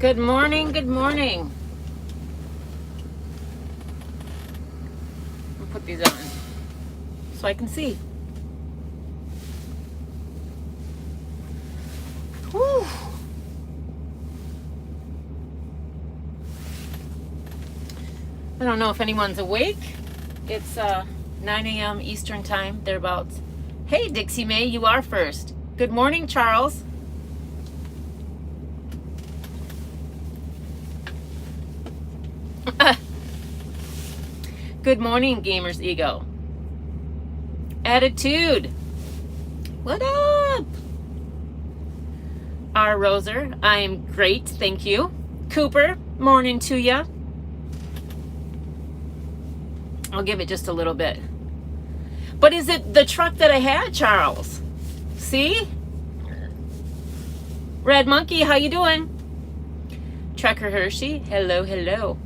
Good morning, good morning. I'll put these on so I can see. Whew. I don't know if anyone's awake. It's 9 a.m. Eastern time, thereabouts. Hey, Dixie Mae, you are first. Good morning, Charles. Good morning, Gamer's Ego. Attitude. What up? R. Roser, I am great, thank you. Cooper, morning to ya. I'll give it just a little bit. But is it the truck that I had, Charles? See? Red Monkey, how you doing? Trucker Hershey, hello, hello.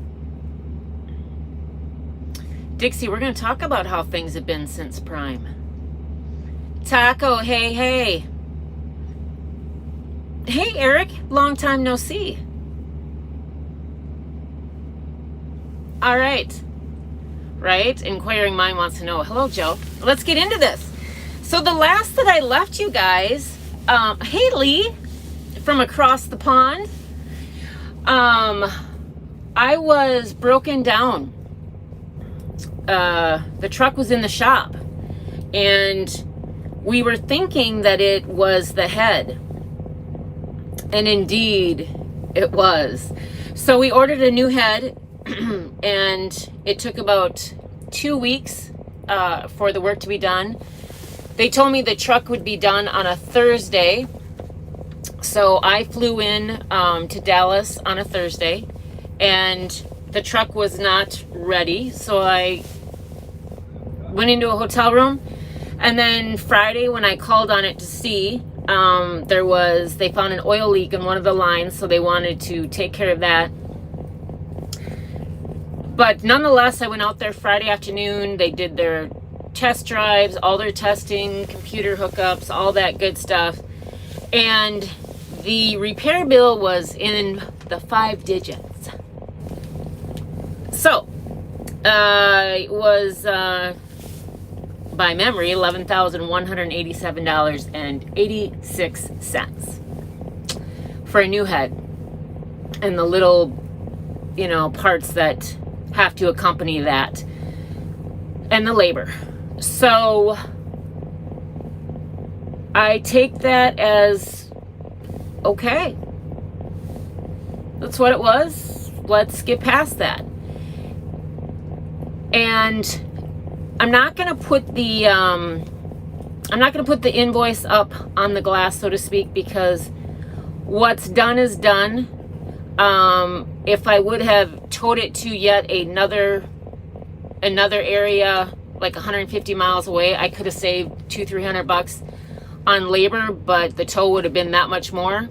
Dixie, we're going to talk about how things have been since Prime. Taco, hey, hey. Hey, Eric, long time no see. All right. Right? Inquiring Mind wants to know. Hello, Joe. Let's get into this. So the last that I left you guys, hey, Lee, from across the pond, I was broken down. The truck was in the shop, and we were thinking that it was the head, and indeed it was. So we ordered a new head, and it took about 2 weeks for the work to be done. They told me the truck would be done on a Thursday, so I flew in to Dallas on a Thursday, and the truck was not ready, so I went into a hotel room, and then Friday when I called on it to see, they found an oil leak in one of the lines, so they wanted to take care of that. But nonetheless, I went out there Friday afternoon. They did their test drives, all their testing, computer hookups, all that good stuff, and the repair bill was in the 5 digits. So it was by memory, $11,187.86 for a new head, and the little, parts that have to accompany that, and the labor. So I take that as okay. That's what it was. Let's get past that. And I'm not going to put the invoice up on the glass, so to speak, because what's done is done. If I would have towed it to yet another area, like 150 miles away, I could have saved $200-300 on labor, but the tow would have been that much more.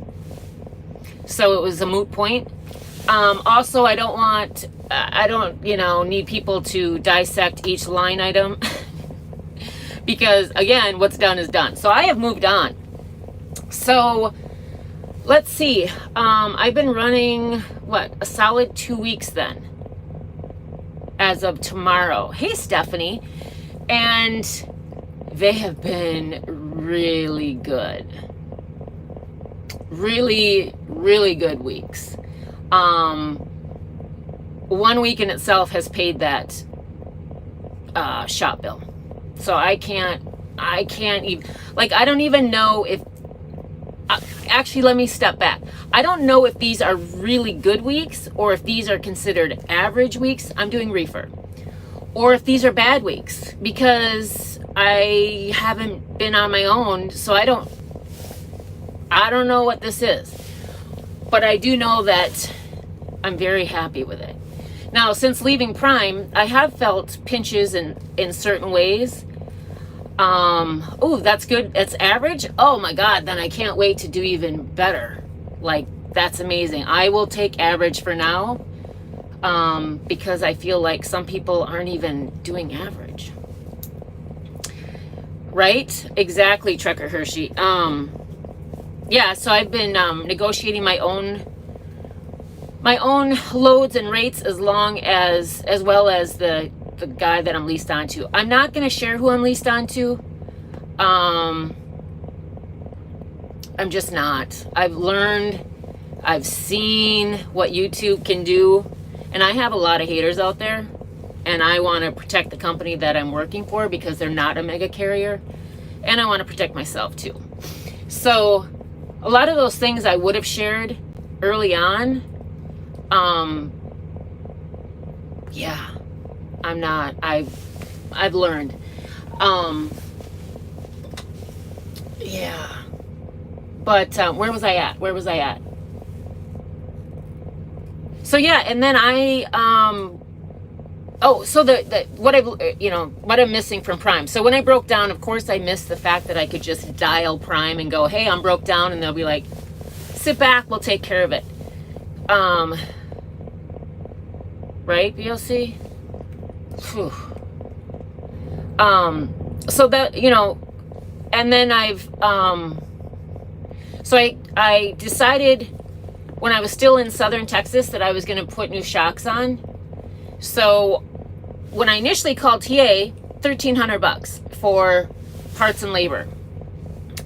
So it was a moot point. Also, I don't need people to dissect each line item because, again, what's done is done. So I have moved on. So let's see. I've been running, a solid 2 weeks then, as of tomorrow. Hey, Stephanie. And they have been really good. Really, really good weeks. 1 week in itself has paid that shop bill. So I can't even, I don't even know if, actually, let me step back. I don't know if these are really good weeks or if these are considered average weeks. I'm doing reefer. Or if these are bad weeks, because I haven't been on my own, so I don't know what this is. But I do know that I'm very happy with it. Now, since leaving Prime, I have felt pinches in certain ways. Oh, that's good. It's average. Oh my God, then I can't wait to do even better. That's amazing. I will take average for now, because I feel like some people aren't even doing average. Right? Exactly, Trucker Hershey. Yeah, so I've been negotiating my own my own loads and rates, as well as the guy that I'm leased onto. I'm not going to share who I'm leased onto. I'm just not. I've learned, I've seen what YouTube can do, and I have a lot of haters out there, and I want to protect the company that I'm working for because they're not a mega carrier, and I want to protect myself too. So a lot of those things I would have shared early on. Yeah, I'm not. I've learned. Yeah. But where was I at? So yeah, and then so what I'm missing from Prime. So when I broke down, of course I missed the fact that I could just dial Prime and go, hey, I'm broke down, and they'll be like, sit back, we'll take care of it. Right, BLC? Whew. So that, and then I decided when I was still in southern Texas that I was going to put new shocks on. So when I initially called TA, $1,300 for parts and labor,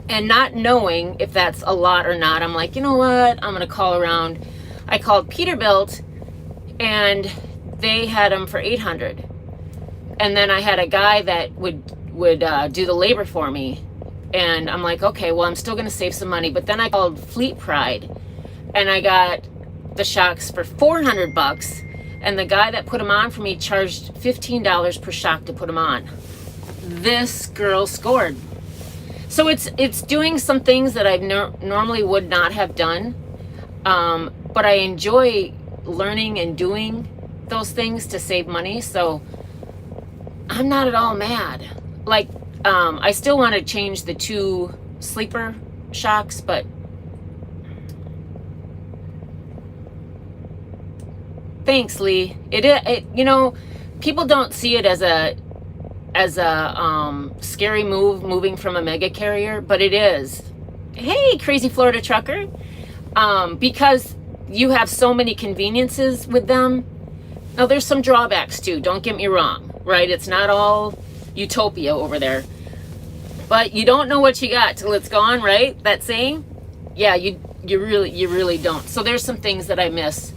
and not knowing if that's a lot or not, I'm like, you know what? I'm going to call around. I called Peterbilt, and they had them for $800. And then I had a guy that would do the labor for me. And I'm like, okay, well, I'm still going to save some money. But then I called Fleet Pride, and I got the shocks for $400. And the guy that put them on for me charged $15 per shock to put them on. This girl scored. So it's doing some things that I normally would not have done. But I enjoy learning and doing those things to save money. So I'm not at all mad. Like, I still want to change the 2 sleeper shocks, but thanks, Lee. People don't see it as a scary moving from a mega carrier, but it is. Hey, crazy Florida trucker. Because you have so many conveniences with them. Now, there's some drawbacks too, don't get me wrong, right? It's not all utopia over there. But you don't know what you got till it's gone, right? That saying? Yeah, you really don't. So there's some things that I miss.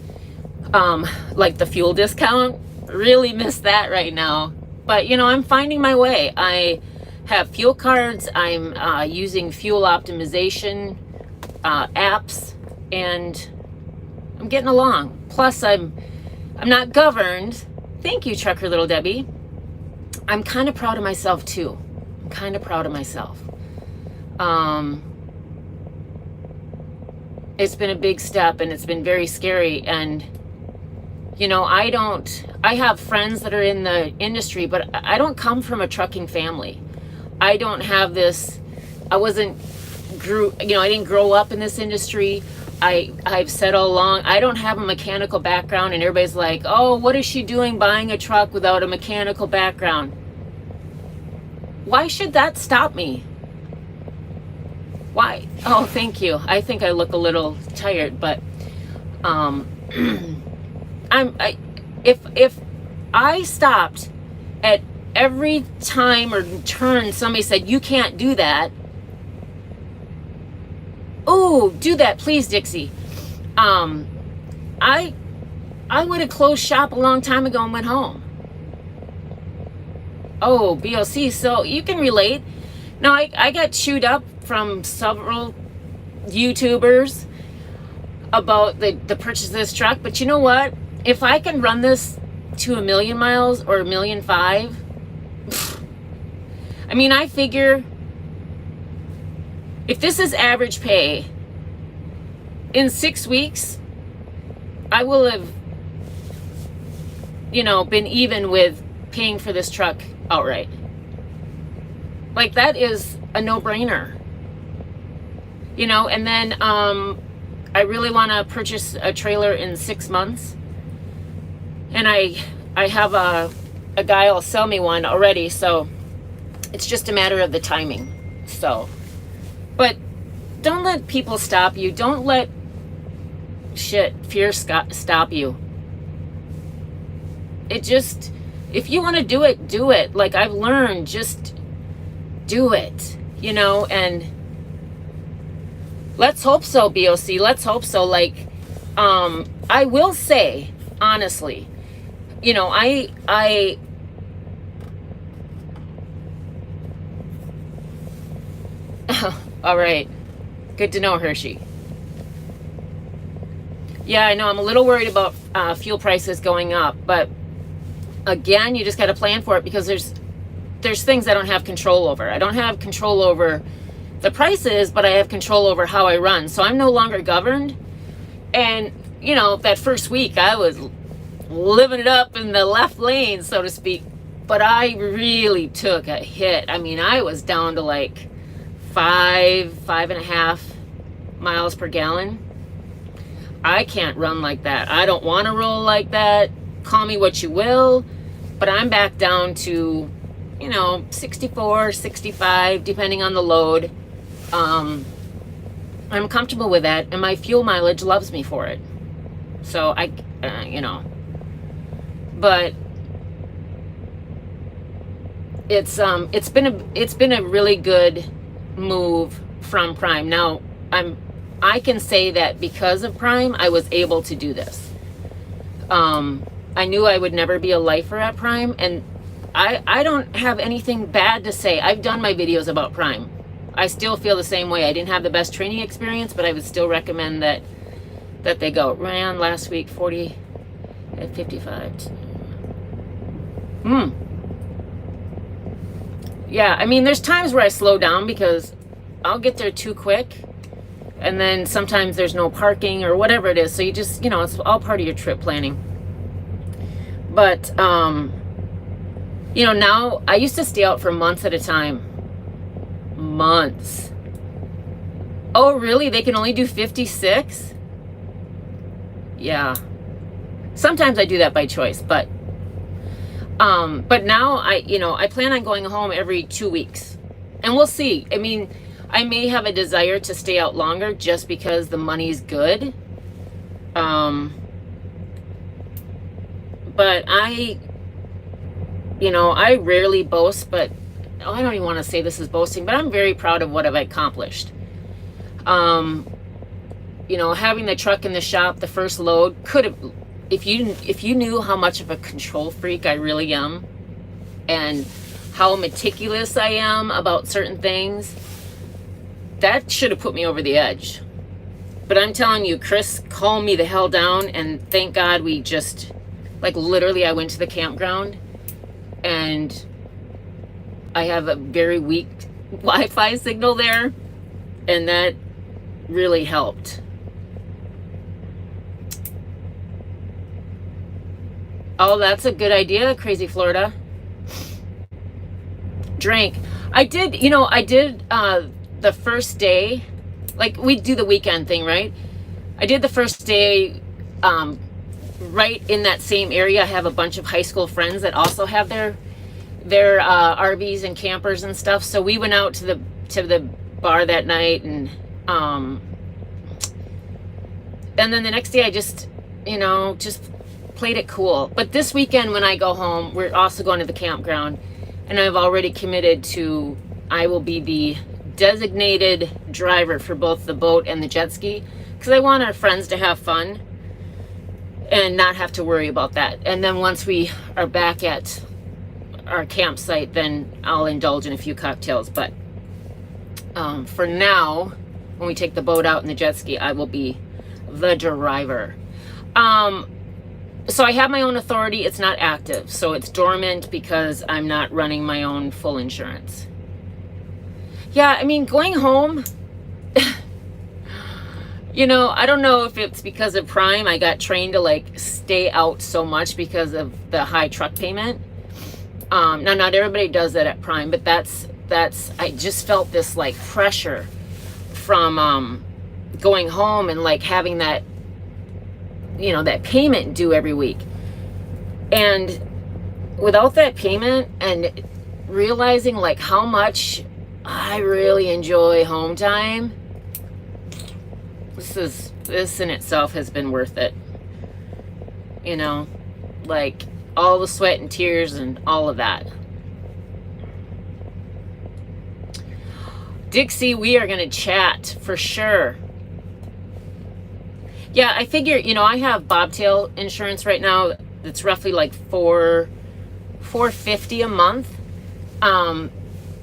Like the fuel discount. Really miss that right now. But I'm finding my way. I have fuel cards. I'm using fuel optimization apps, and I'm getting along. Plus, I'm not governed. Thank you, Trucker Little Debbie. I'm kind of proud of myself too. I'm kind of proud of myself. It's been a big step, and it's been very scary. And I have friends that are in the industry, but I don't come from a trucking family. I don't have this. I didn't grow up in this industry. I've said all along, I don't have a mechanical background, and everybody's like, oh, what is she doing buying a truck without a mechanical background? Why should that stop me? Why? Oh, thank you. I think I look a little tired, but if I stopped at every time or turn somebody said, you can't do that. Oh, do that, please, Dixie. I would have closed shop a long time ago and went home. Oh, BLC, so you can relate. Now, I got chewed up from several YouTubers about the purchase of this truck, but you know what? If I can run this to 1 million miles or 1.5 million, I figure if this is average pay, in 6 weeks, I will have, been even with paying for this truck outright. Like, that is a no-brainer. And then I really want to purchase a trailer in 6 months. And I have a guy will sell me one already, so it's just a matter of the timing. So, but don't let people stop you. Don't let fear stop you. It just, if you want to do it, do it. Like I've learned, just do it, you know, and let's hope so, BOC. Let's hope so. Like, I will say, honestly, you know, all right. Good to know, Hershey. Yeah, I know. I'm a little worried about fuel prices going up, but again, you just got to plan for it, because there's things I don't have control over. I don't have control over the prices, but I have control over how I run. So I'm no longer governed. And, you know, that first week I was living it up in the left lane, so to speak, but I really took a hit. I mean, I was down to like 5.5 miles per gallon. I can't run like that. I don't want to roll like that. Call me what you will, but I'm back down to, you know, 64, 65, depending on the load. I'm comfortable with that, and my fuel mileage loves me for it. So you know, but it's been a really good move from Prime. Now I can say that because of Prime, I was able to do this. I knew I would never be a lifer at Prime, and I don't have anything bad to say. I've done my videos about Prime. I still feel the same way. I didn't have the best training experience, but I would still recommend that they go. Ran last week 40 at 55. Yeah, I mean, there's times where I slow down because I'll get there too quick, and then sometimes there's no parking or whatever it is. So you just, you know, it's all part of your trip planning. But, you know, now I used to stay out for months at a time. Months. Oh, really? They can only do 56? Yeah. Sometimes I do that by choice, but now I plan on going home every 2 weeks, and we'll see. I mean, I may have a desire to stay out longer just because the money's good. But I rarely boast, but I don't even want to say this is boasting, but I'm very proud of what I've accomplished. You know, having the truck in the shop, the first load could have, if you knew how much of a control freak I really am, and how meticulous I am about certain things, that should have put me over the edge. But I'm telling you, Chris calmed me the hell down, and thank God we just, like, literally I went to the campground, and I have a very weak Wi-Fi signal there, and that really helped. Oh, that's a good idea, Crazy Florida. Drank. I did the first day, like we do the weekend thing, right? I did the first day, right in that same area. I have a bunch of high school friends that also have their RVs and campers and stuff. So we went out to the bar that night, and then the next day I just played it cool. But this weekend when I go home, we're also going to the campground, and I've already committed to, I will be the designated driver for both the boat and the jet ski, because I want our friends to have fun and not have to worry about that. And then once we are back at our campsite, then I'll indulge in a few cocktails. But for now, when we take the boat out and the jet ski, I will be the driver. So I have my own authority. It's not active, so it's dormant because I'm not running my own full insurance. Yeah, I mean, going home, I don't know if it's because of Prime. I got trained to like stay out so much because of the high truck payment. Now, not everybody does that at Prime, but that's I just felt this like pressure from going home and like having that, that payment due every week. And without that payment, and realizing like how much I really enjoy home time, this this in itself has been worth it. You know, like all the sweat and tears and all of that. Dixie, we are going to chat for sure. Yeah, I figure, you know, I have bobtail insurance right now. It's roughly like $450 a month.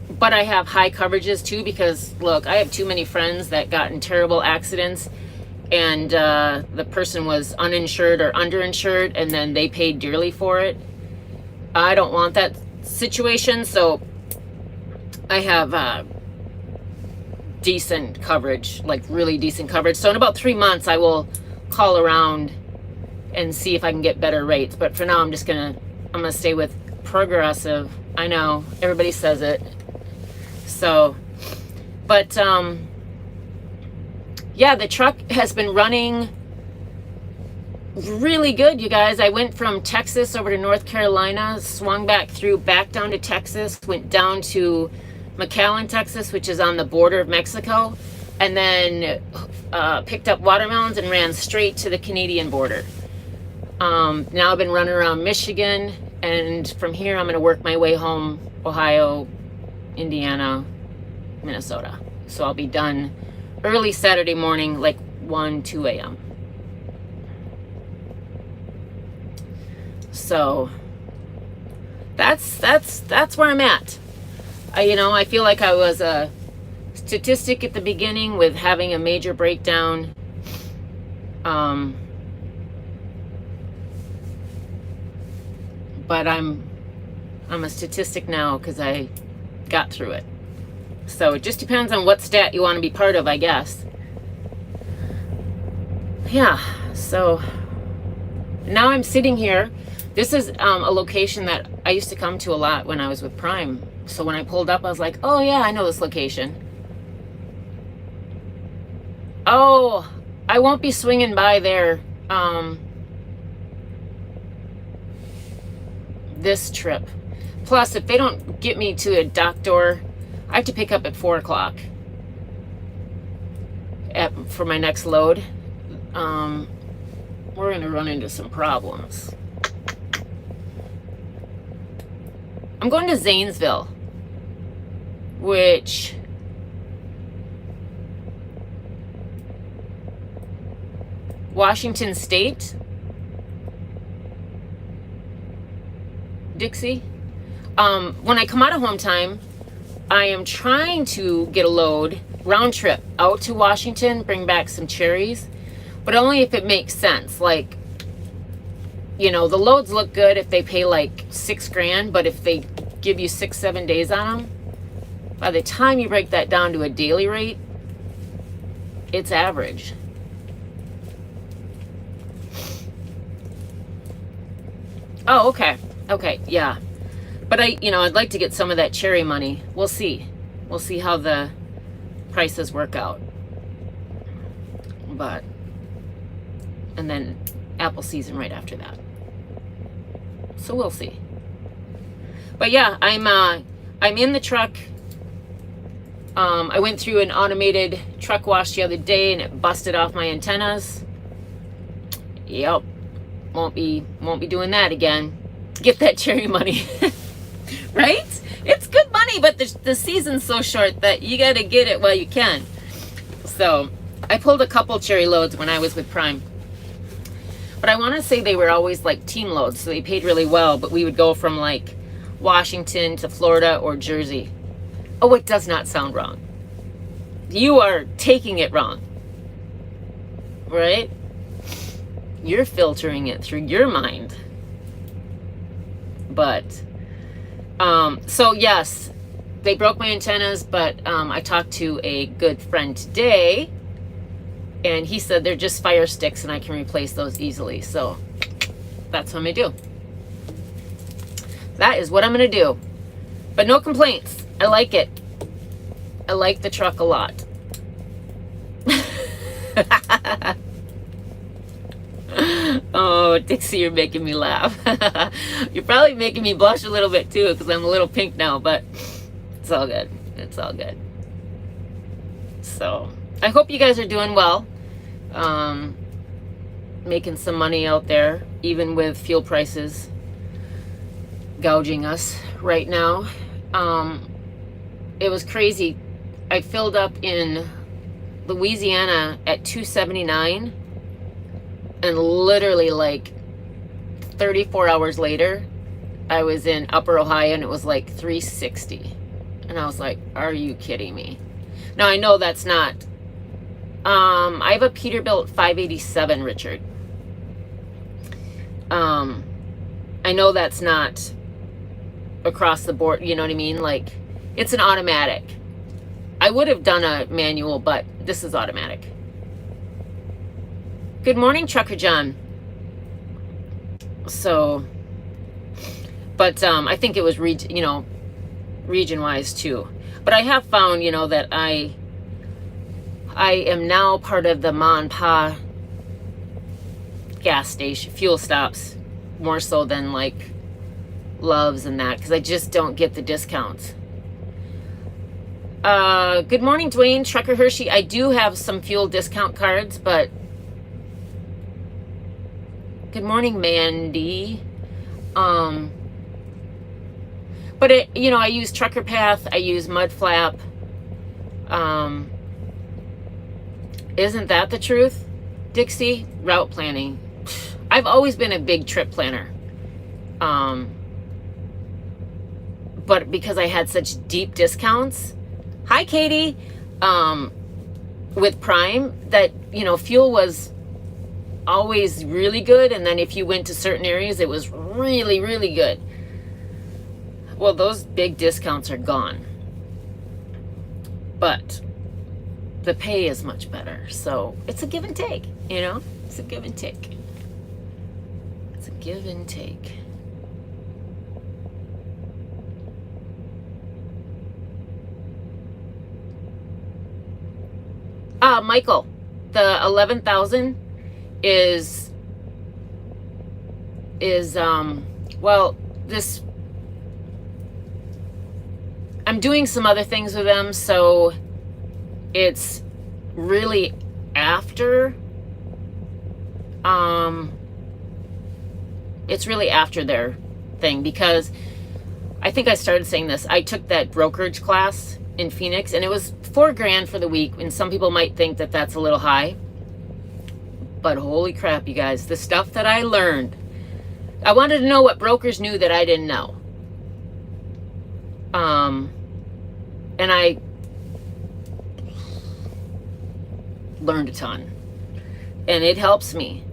But I have high coverages too, because look, I have too many friends that got in terrible accidents, and the person was uninsured or underinsured, and then they paid dearly for it. I don't want that situation, so I have decent coverage, like really decent coverage. So in about 3 months, I will call around and see if I can get better rates. But for now, I'm gonna stay with Progressive. I know everybody says it. So, but yeah, the truck has been running really good, you guys. I went from Texas over to North Carolina, swung back down to Texas, went down to McAllen, Texas, which is on the border of Mexico, and then picked up watermelons and ran straight to the Canadian border. Now I've been running around Michigan, and from here I'm going to work my way home, Ohio, Indiana, Minnesota. So I'll be done early Saturday morning, like 2 a.m. So that's where I'm at. I feel like I was a statistic at the beginning with having a major breakdown. But I'm a statistic now because I got through it. So it just depends on what stat you want to be part of, I guess. Yeah, so now I'm sitting here. This is a location that I used to come to a lot when I was with Prime. So when I pulled up, I was like, oh yeah, I know this location. Oh, I won't be swinging by there this trip. Plus, if they don't get me to a dock door, I have to pick up at 4 o'clock for my next load. We're going to run into some problems. I'm going to Zanesville, which Washington State, Dixie. When I come out of home time, I am trying to get a load round trip out to Washington, bring back some cherries, but only if it makes sense. Like, the loads look good if they pay like $6,000, but if they give you 6-7 days on them, by the time you break that down to a daily rate, it's average. Oh, okay, yeah. But I'd like to get some of that cherry money. We'll see how the prices work out. And then apple season right after that. So we'll see. But yeah, I'm in the truck. I went through an automated truck wash the other day and it busted off my antennas. Yep. Won't be doing that again. Get that cherry money. Right? It's good money, but the season's so short that you got to get it while you can. So I pulled a couple cherry loads when I was with Prime. But I want to say they were always like team loads, so they paid really well. But we would go from like Washington to Florida or Jersey. Oh, it does not sound wrong. You are taking it wrong. Right? You're filtering it through your mind. But so yes, they broke my antennas, but I talked to a good friend today, and he said they're just fire sticks and I can replace those easily. So that's what I'm gonna do. That is what I'm gonna do. But no complaints. I like it. I like the truck a lot. Oh, Dixie, you're making me laugh. You're probably making me blush a little bit too, because I'm a little pink now, but it's all good. It's all good. So I hope you guys are doing well. Making some money out there, even with fuel prices gouging us right now. It was crazy. I filled up in Louisiana at $2.79, and literally like 34 hours later, I was in Upper Ohio and it was like $3.60. And I was like, are you kidding me? Now I know that's not, I have a Peterbilt 587, Richard. I know that's not across the board, you know what I mean? Like, it's an automatic. I would have done a manual, but this is automatic. Good morning, Trucker John. So, but I think it was region-wise too. But I have found, that I am now part of the Ma and Pa gas station, fuel stops, more so than like Love's and that, because I just don't get the discounts. Good morning, Dwayne. Trucker Hershey. I do have some fuel discount cards, but good morning, Mandy. But I use Trucker Path. I use Mud Flap. Isn't that the truth, Dixie? Route planning. I've always been a big trip planner. But because I had such deep discounts, hi Katie, with Prime, that, fuel was always really good. And then if you went to certain areas, it was really, really good. Well, those big discounts are gone. But the pay is much better. So it's a give and take, It's a give and take. It's a give and take. Michael, the 11,000 is this, I'm doing some other things with them, so it's really after, their thing, because I think I started saying this. I took that brokerage class in Phoenix, and it was $4,000 for the week, and some people might think that that's a little high, but holy crap, you guys, the stuff that I learned. I wanted to know what brokers knew that I didn't know. And I learned a ton, and it helps me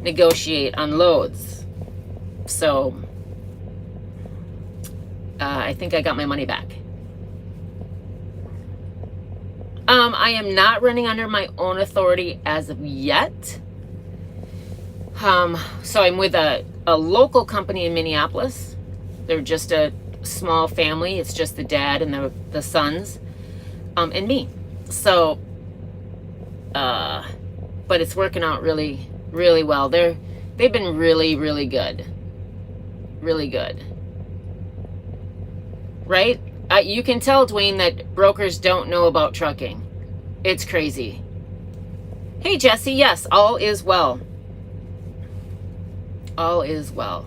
negotiate on loads. So I think I got my money back. I am not running under my own authority as of yet. So I'm with a local company in Minneapolis. They're just a small family. It's just the dad and the sons, and me. So, but it's working out really, really well. They've been really, really good. Really good. Right? You can tell, Dwayne, that brokers don't know about trucking. It's crazy. Hey, Jesse. Yes, all is well. All is well.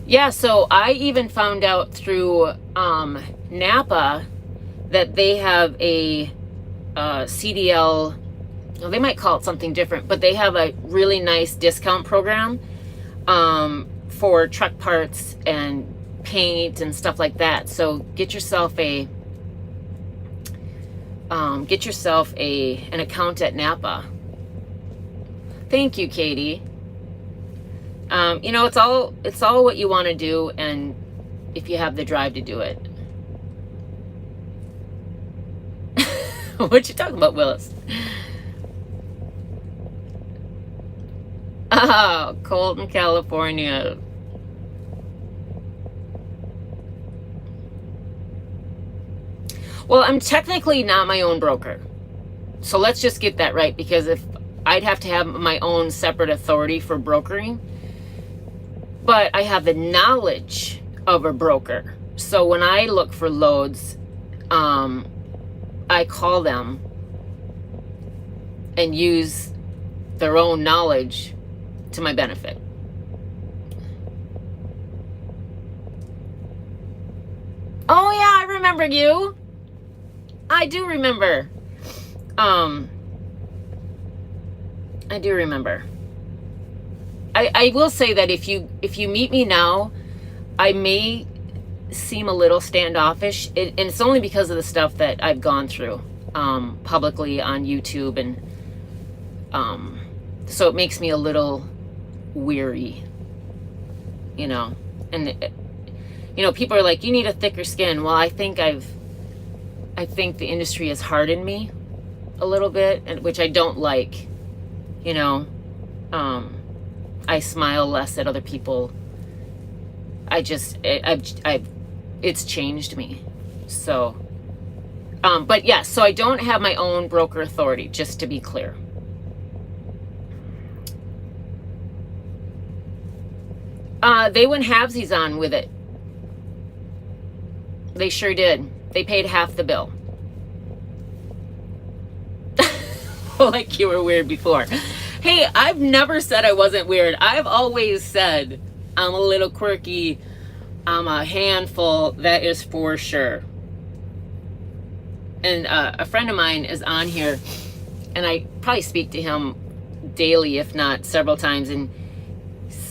Yeah, so I even found out through Napa that they have a CDL, well, they might call it something different, but they have a really nice discount program for truck parts and paint and stuff like that. So get yourself an account at Napa. Thank you, Katie. It's all what you want to do, and if you have the drive to do it. What you talking about, Willis? Oh, Colton, California. Well, I'm technically not my own broker. So let's just get that right, because if I'd have to have my own separate authority for brokering, but I have the knowledge of a broker. So when I look for loads, I call them and use their own knowledge to my benefit. Oh yeah, I remember you. I do remember. I do remember. I will say that if you meet me now, I may seem a little standoffish, and it's only because of the stuff that I've gone through publicly on YouTube, and so it makes me a little weary, you know. And you know, people are like, you need a thicker skin. Well, I think the industry has hardened me a little bit, and which I don't like, you know. I smile less at other people. It's changed me. So, but yes, so I don't have my own broker authority, just to be clear. They went halvesies on with it. They sure did. They paid half the bill. Like you were weird before. Hey, I've never said I wasn't weird. I've always said I'm a little quirky. I'm a handful, that is for sure. And a friend of mine is on here, and I probably speak to him daily, if not several times, and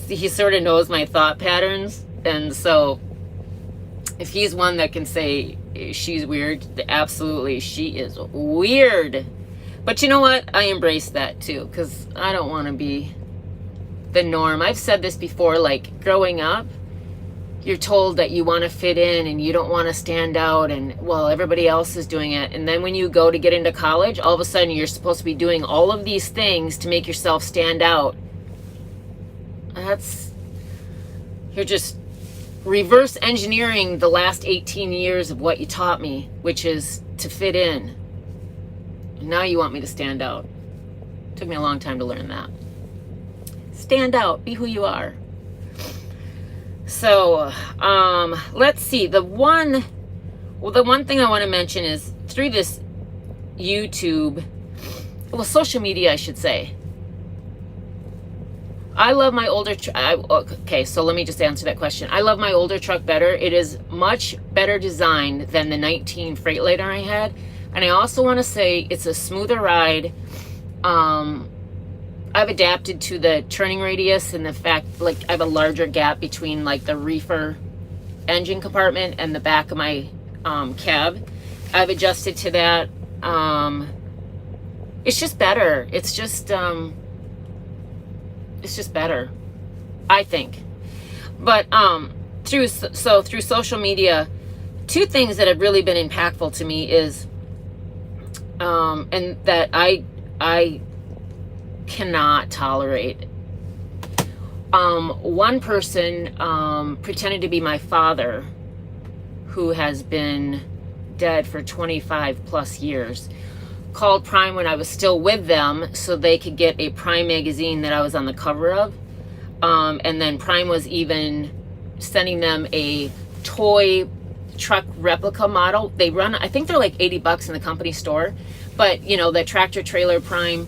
he sort of knows my thought patterns. And so if he's one that can say she's weird, absolutely, she is weird. But you know what? I embrace that too, because I don't want to be the norm. I've said this before, like growing up, you're told that you want to fit in and you don't want to stand out, and well, everybody else is doing it. And then when you go to get into college, all of a sudden you're supposed to be doing all of these things to make yourself stand out. You're just reverse engineering the last 18 years of what you taught me, which is to fit in. Now you want me to stand out. Took me a long time to learn that. Stand out, be who you are. So, let's see. The one thing I want to mention is through this YouTube, well, social media, I should say. I love my older okay, so let me just answer that question. I love my older truck better. It is much better designed than the 19 Freightliner I had. And I also want to say it's a smoother ride. I've adapted to the turning radius and the fact, like, I have a larger gap between, like, the reefer engine compartment and the back of my cab. I've adjusted to that. It's just better. It's just better, I think. But through social media, two things that have really been impactful to me is and that I cannot tolerate. One person pretended to be my father, who has been dead for 25 plus years, called Prime when I was still with them so they could get a Prime magazine that I was on the cover of. And then Prime was even sending them a toy truck replica model. They run, I think they're like $80 in the company store, but you know, the tractor trailer Prime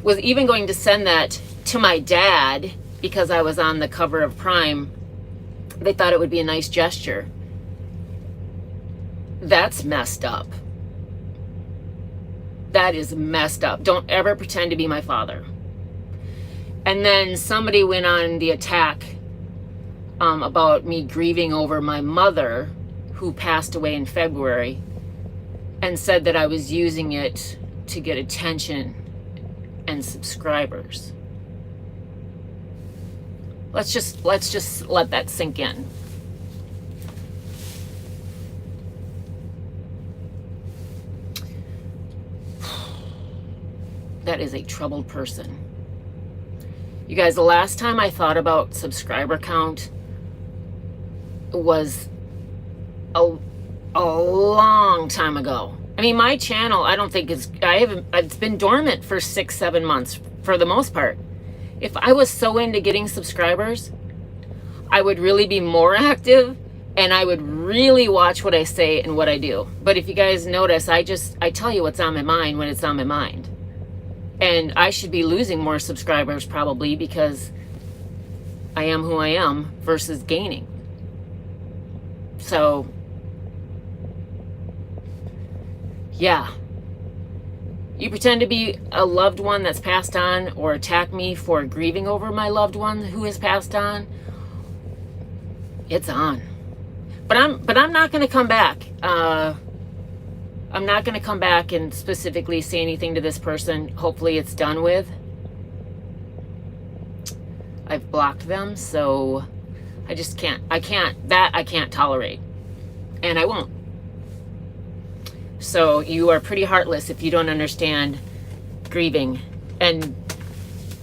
was even going to send that to my dad because I was on the cover of Prime. They thought it would be a nice gesture. That's messed up. That is messed up. Don't ever pretend to be my father. And then somebody went on the attack about me grieving over my mother, who passed away in February, and said that I was using it to get attention and subscribers. Let's just let that sink in. That is a troubled person. You guys, the last time I thought about subscriber count was a long time ago. I mean, my channel, I don't think it's been dormant for 6-7 months for the most part. If I was so into getting subscribers, I would really be more active And I would really watch what I say and what I do. But if you guys notice, I tell you what's on my mind when it's on my mind. And I should be losing more subscribers probably because I am who I am versus gaining. So, yeah. You pretend to be a loved one that's passed on or attack me for grieving over my loved one who has passed on. It's on. But I'm not going to come back. I'm not going to come back and specifically say anything to this person. Hopefully it's done with. I've blocked them, so I just can't. I can't tolerate. And I won't. So you are pretty heartless if you don't understand grieving. And,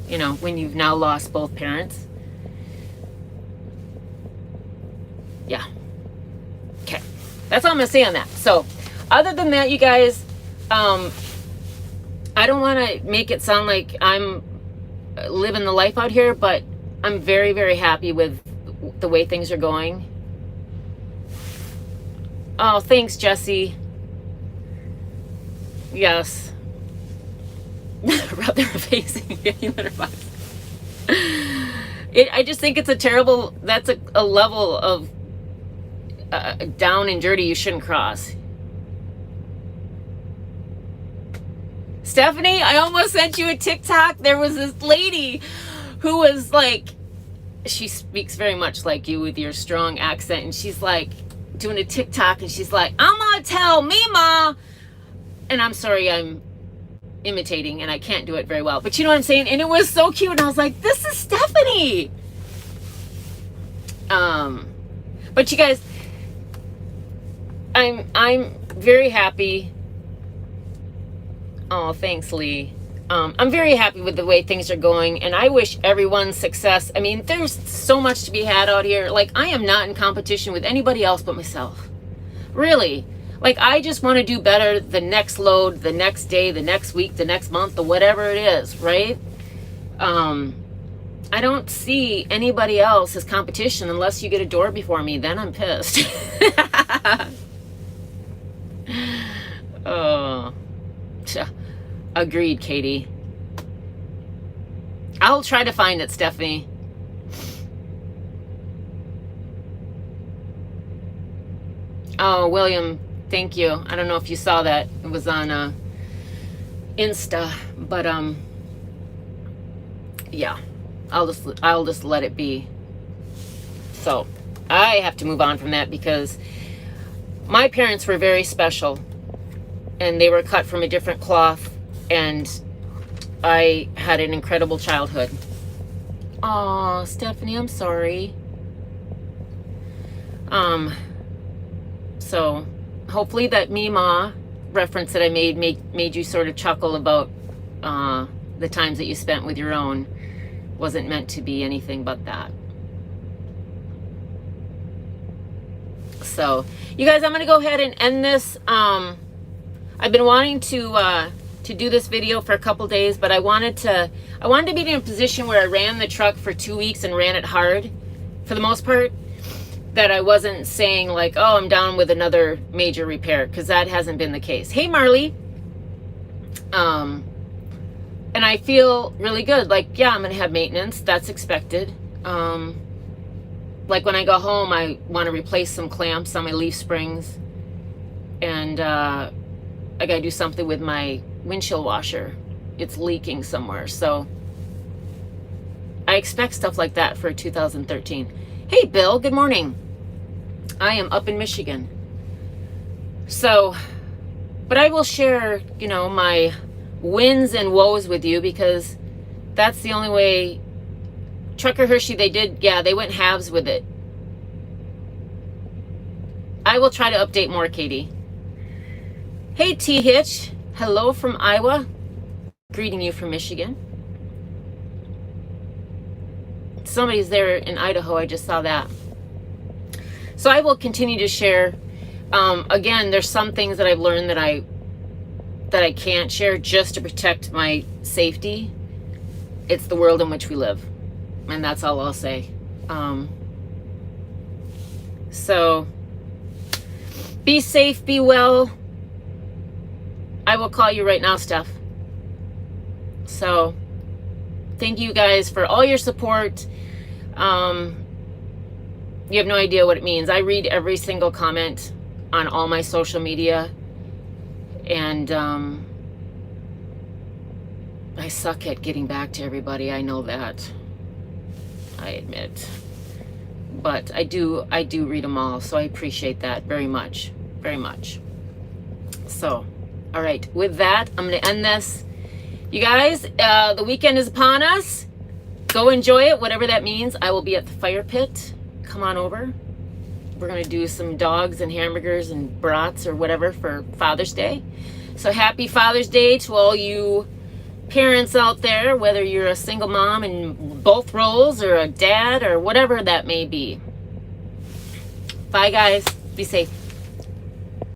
you know, when you've now lost both parents. Yeah. Okay. That's all I'm going to say on that. So, other than that, you guys, I don't want to make it sound like I'm living the life out here, but I'm very, very happy with the way things are going. Oh, thanks, Jesse. Yes. Rub their face in your litter box. I just think it's a terrible, that's a level of down and dirty you shouldn't cross. Stephanie, I almost sent you a TikTok. There was this lady who was like, she speaks very much like you with your strong accent, and she's like doing a TikTok, and she's like, I'm gonna tell Mima, and I'm sorry, I'm imitating and I can't do it very well, but you know what I'm saying? And it was so cute, and I was like, this is Stephanie. But you guys, I'm very happy. Oh, thanks, Lee. I'm very happy with the way things are going, and I wish everyone success. I mean, there's so much to be had out here. Like, I am not in competition with anybody else but myself. Really. Like, I just want to do better the next load, the next day, the next week, the next month, the whatever it is, right? I don't see anybody else as competition unless you get a door before me. Then I'm pissed. Oh. Agreed, Katie. I'll try to find it, Stephanie. Oh, William, thank you. I don't know if you saw that. It was on Insta, but yeah. I'll just let it be. So, I have to move on from that because my parents were very special, and they were cut from a different cloth, and I had an incredible childhood. Aw, Stephanie, I'm sorry. So hopefully that Mima reference that I made you sort of chuckle about the times that you spent with your own. Wasn't meant to be anything but that. So, you guys, I'm going to go ahead and end this. I've been wanting to do this video for a couple days, but I wanted to be in a position where I ran the truck for 2 weeks and ran it hard, for the most part, that I wasn't saying like, oh, I'm down with another major repair, because that hasn't been the case. Hey, Marley. And I feel really good. Like, yeah, I'm going to have maintenance. That's expected. Like when I go home, I want to replace some clamps on my leaf springs. And I got to do something with my windshield washer. It's leaking somewhere. So I expect stuff like that for 2013. Hey, Bill, good morning. I am up in Michigan. So, but I will share, you know, my wins and woes with you, because that's the only way. Trucker Hershey, they went halves with it. I will try to update more, Katie. Hey, T Hitch, hello from Iowa. Greeting you from Michigan. Somebody's there in Idaho, I just saw that. So I will continue to share. Again, there's some things that I've learned that I can't share just to protect my safety. It's the world in which we live. And that's all I'll say. So be safe, be well. I will call you right now, Steph. So thank you guys for all your support. You have no idea what it means. I read every single comment on all my social media, and I suck at getting back to everybody. I know that. I admit. But I do read them all, so I appreciate that very much. Very much. So, all right. With that, I'm going to end this. You guys, the weekend is upon us. Go enjoy it, whatever that means. I will be at the fire pit. Come on over. We're going to do some dogs and hamburgers and brats or whatever for Father's Day. So happy Father's Day to all you parents out there, whether you're a single mom in both roles or a dad or whatever that may be. Bye, guys. Be safe.